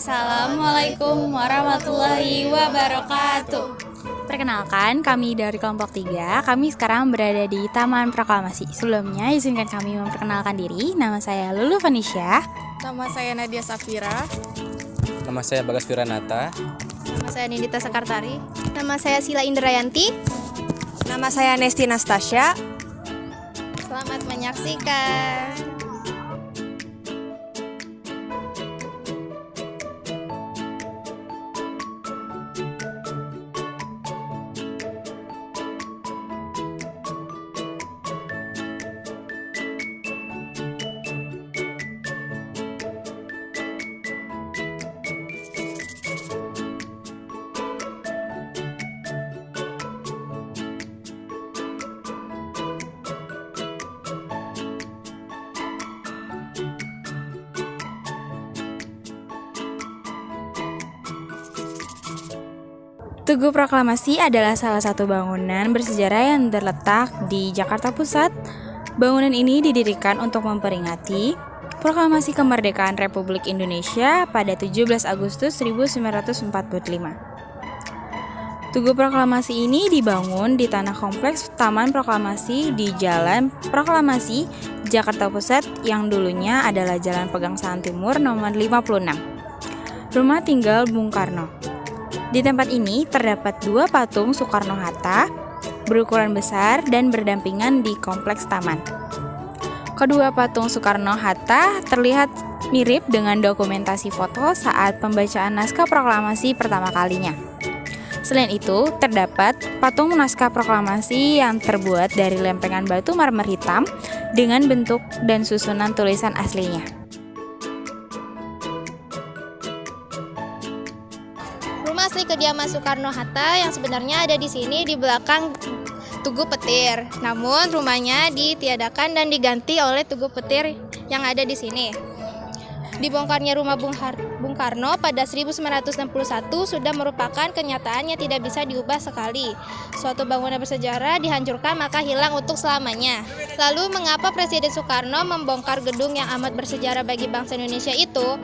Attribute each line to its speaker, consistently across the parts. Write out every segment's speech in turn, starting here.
Speaker 1: Assalamualaikum warahmatullahi wabarakatuh. Perkenalkan, kami dari kelompok 3. Kami sekarang berada di Taman Proklamasi. Sebelumnya, izinkan kami memperkenalkan diri. Nama saya Lulu Vanisha.
Speaker 2: Nama saya Nadia Safira.
Speaker 3: Nama saya Bagas Firanata.
Speaker 2: Nama saya Nindita Sakartari.
Speaker 4: Nama saya Sila Indrayanti.
Speaker 2: Nama saya Nesti Nastasya.
Speaker 4: Selamat menyaksikan.
Speaker 1: Tugu Proklamasi adalah salah satu bangunan bersejarah yang terletak di Jakarta Pusat. Bangunan ini didirikan untuk memperingati Proklamasi Kemerdekaan Republik Indonesia pada 17 Agustus 1945. Tugu Proklamasi ini dibangun di tanah kompleks Taman Proklamasi di Jalan Proklamasi, Jakarta Pusat yang dulunya adalah Jalan Pegangsaan Timur nomor 56. Rumah tinggal Bung Karno. Di tempat ini terdapat 2 patung Soekarno-Hatta berukuran besar dan berdampingan di kompleks taman. Kedua patung Soekarno-Hatta terlihat mirip dengan dokumentasi foto saat pembacaan naskah proklamasi pertama kalinya. Selain itu, terdapat patung naskah proklamasi yang terbuat dari lempengan batu marmer hitam dengan bentuk dan susunan tulisan aslinya.
Speaker 4: Rumah asli kediaman Soekarno-Hatta yang sebenarnya ada di sini di belakang Tugu Petir. Namun rumahnya ditiadakan dan diganti oleh Tugu Petir yang ada di sini. Dibongkarnya rumah Bung Karno pada 1961 sudah merupakan kenyataan yang tidak bisa diubah sekali. Suatu bangunan bersejarah dihancurkan maka hilang untuk selamanya. Lalu mengapa Presiden Soekarno membongkar gedung yang amat bersejarah bagi bangsa Indonesia itu?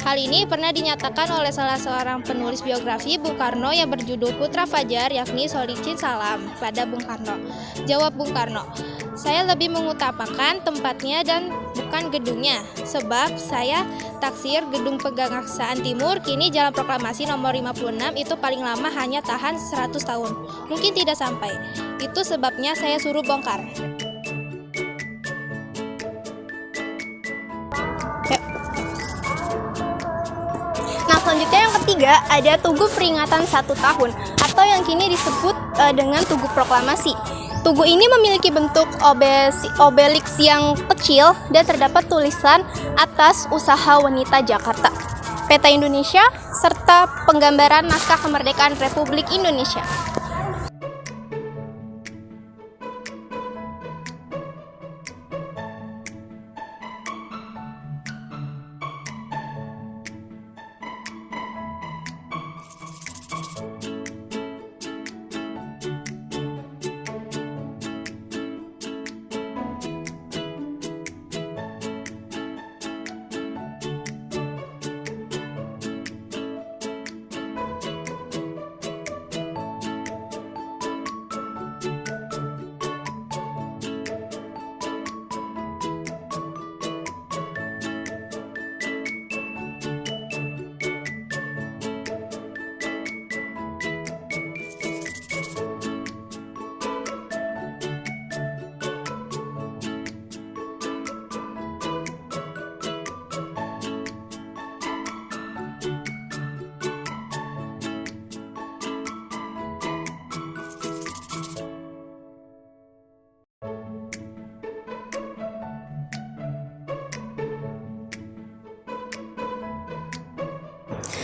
Speaker 4: Hal ini pernah dinyatakan oleh salah seorang penulis biografi Bung Karno yang berjudul Putra Fajar, yakni Solikin Salam pada Bung Karno. Jawab Bung Karno, "Saya lebih mengutamakan tempatnya dan bukan gedungnya, sebab saya taksir gedung Pegangsaan Timur kini Jalan Proklamasi nomor 56 itu paling lama hanya tahan 100 tahun. Mungkin tidak sampai. Itu sebabnya saya suruh bongkar." Nah, selanjutnya yang ketiga ada Tugu Peringatan 1 tahun atau yang kini disebut dengan Tugu Proklamasi. Tugu ini memiliki bentuk obeliks yang kecil dan terdapat tulisan atas usaha wanita Jakarta, peta Indonesia, serta penggambaran naskah kemerdekaan Republik Indonesia.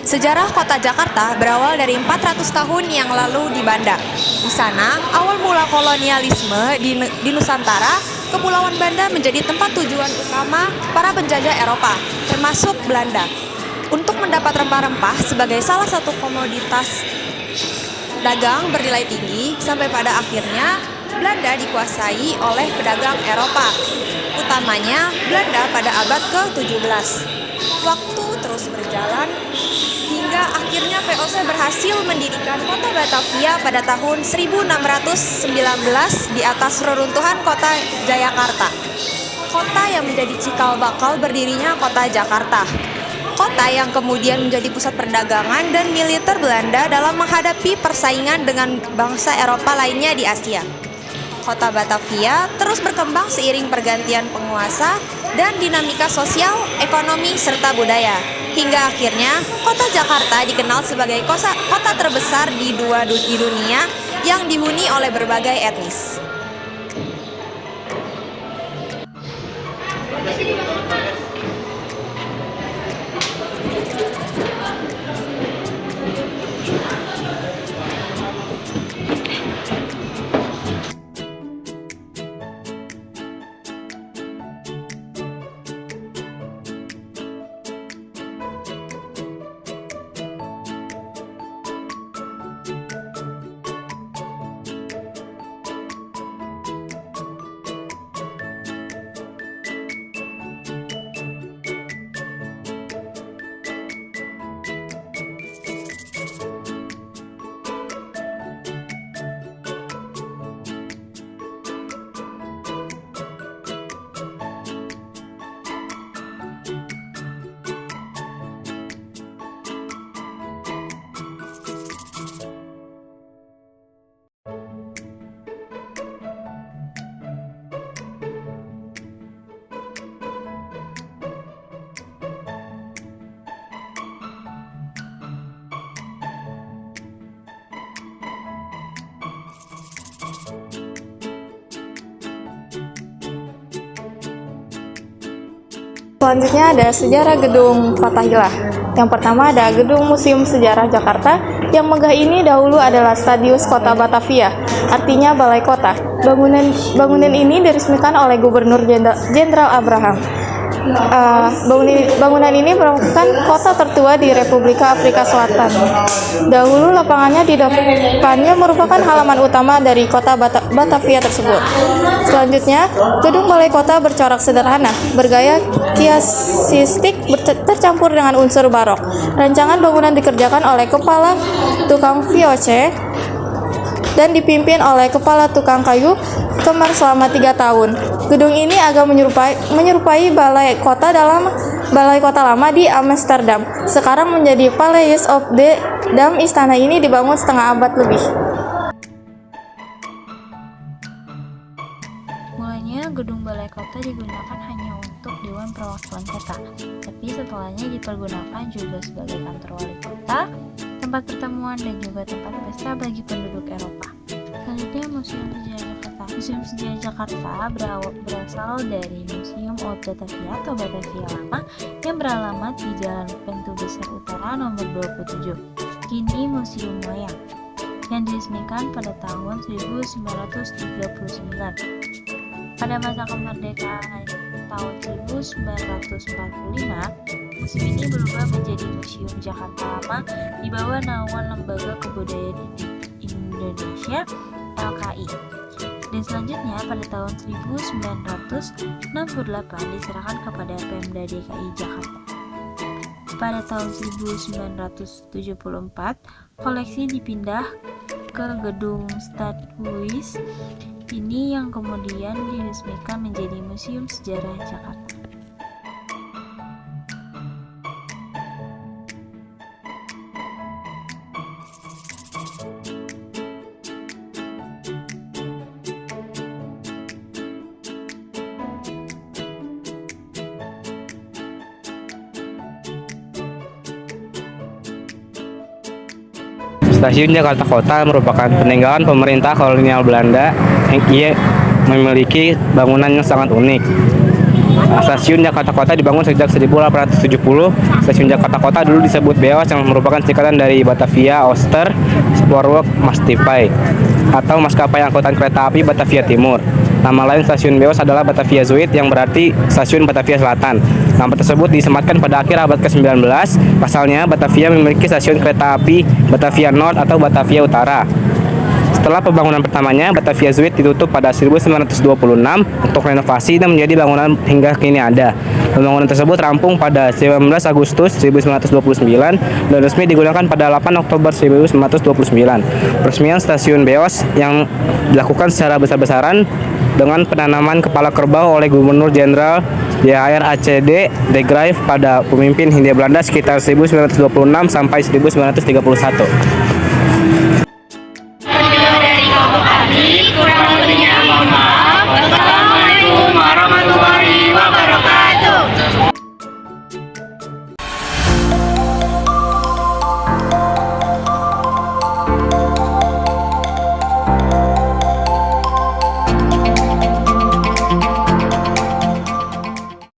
Speaker 2: Sejarah kota Jakarta berawal dari 400 tahun yang lalu di Banda. Di sana, awal mula kolonialisme di Nusantara, Kepulauan Banda menjadi tempat tujuan utama para penjajah Eropa, termasuk Belanda. Untuk mendapat rempah-rempah sebagai salah satu komoditas dagang bernilai tinggi, sampai pada akhirnya Belanda dikuasai oleh pedagang Eropa, utamanya Belanda pada abad ke-17. Waktu terus terus berjalan hingga akhirnya VOC berhasil mendirikan kota Batavia pada tahun 1619 di atas reruntuhan kota Jayakarta. Kota yang menjadi cikal bakal berdirinya kota Jakarta. Kota yang kemudian menjadi pusat perdagangan dan militer Belanda dalam menghadapi persaingan dengan bangsa Eropa lainnya di Asia. Kota Batavia terus berkembang seiring pergantian penguasa dan dinamika sosial, ekonomi, serta budaya. Hingga akhirnya, kota Jakarta dikenal sebagai kota terbesar di dunia yang dihuni oleh berbagai etnis.
Speaker 5: Selanjutnya ada sejarah Gedung Fathahillah. Yang pertama ada Gedung Museum Sejarah Jakarta. Yang megah ini dahulu adalah Stadius Kota Batavia, artinya Balai Kota. Bangunan ini diresmikan oleh Gubernur Jenderal Abraham. Bangunan ini merupakan kota tertua di Republika Afrika Selatan. Dahulu lapangannya di depannya merupakan halaman utama dari kota Batavia tersebut. Selanjutnya, gedung balai kota bercorak sederhana, bergaya kiasistik tercampur dengan unsur barok. Rancangan bangunan dikerjakan oleh kepala tukang VOC dan dipimpin oleh kepala tukang kayu Kemar selama 3 tahun. Gedung ini agak menyerupai balai kota lama di Amsterdam. Sekarang menjadi Paleis of the Dam. Istana ini dibangun setengah abad lebih.
Speaker 1: Mulanya gedung balai kota digunakan hanya untuk Dewan Perwakilan Kota, tapi setelahnya dipergunakan juga sebagai kantor wali kota, tempat pertemuan, dan juga tempat pesta bagi penduduk Eropa. Selanjutnya, Museum Sejarah Jakarta. Museum Sejarah Jakarta berasal dari Museum of Batavia atau Batavia Lama yang beralamat di Jalan Pintu Besar Utara nomor 27. Kini Museum Wayang yang diresmikan pada tahun 1939. Pada masa kemerdekaan tahun 1945, museum ini berubah menjadi Museum Jakarta Lama di bawah naungan Lembaga Kebudayaan Indonesia (LKI). Dan selanjutnya pada tahun 1968 diserahkan kepada Pemda DKI Jakarta. Pada tahun 1974, koleksi dipindah ke gedung Stadhuis ini yang kemudian diresmikan menjadi Museum Sejarah Jakarta.
Speaker 3: Stasiun Jakarta Kota merupakan peninggalan pemerintah kolonial Belanda yang ia memiliki bangunan yang sangat unik. Stasiun Jakarta Kota dibangun sejak 1870. Stasiun Jakarta Kota dulu disebut Beos yang merupakan singkatan dari Batavia Ooster Spoorweg Maatschappij atau maskapai angkutan kereta api Batavia Timur. Nama lain stasiun Beos adalah Batavia Zuid yang berarti stasiun Batavia Selatan. Nama tersebut disematkan pada akhir abad ke-19. Pasalnya, Batavia memiliki stasiun kereta api Batavia North atau Batavia Utara. Setelah pembangunan pertamanya, Batavia Zuid ditutup pada 1926 untuk renovasi dan menjadi bangunan hingga kini ada. Pembangunan tersebut rampung pada 19 Agustus 1929 dan resmi digunakan pada 8 Oktober 1929. Peresmian stasiun Beos yang dilakukan secara besar-besaran dengan penanaman kepala kerbau oleh Gubernur Jenderal JHR-ACD de Graaf pada pemimpin Hindia Belanda sekitar 1926 sampai 1931.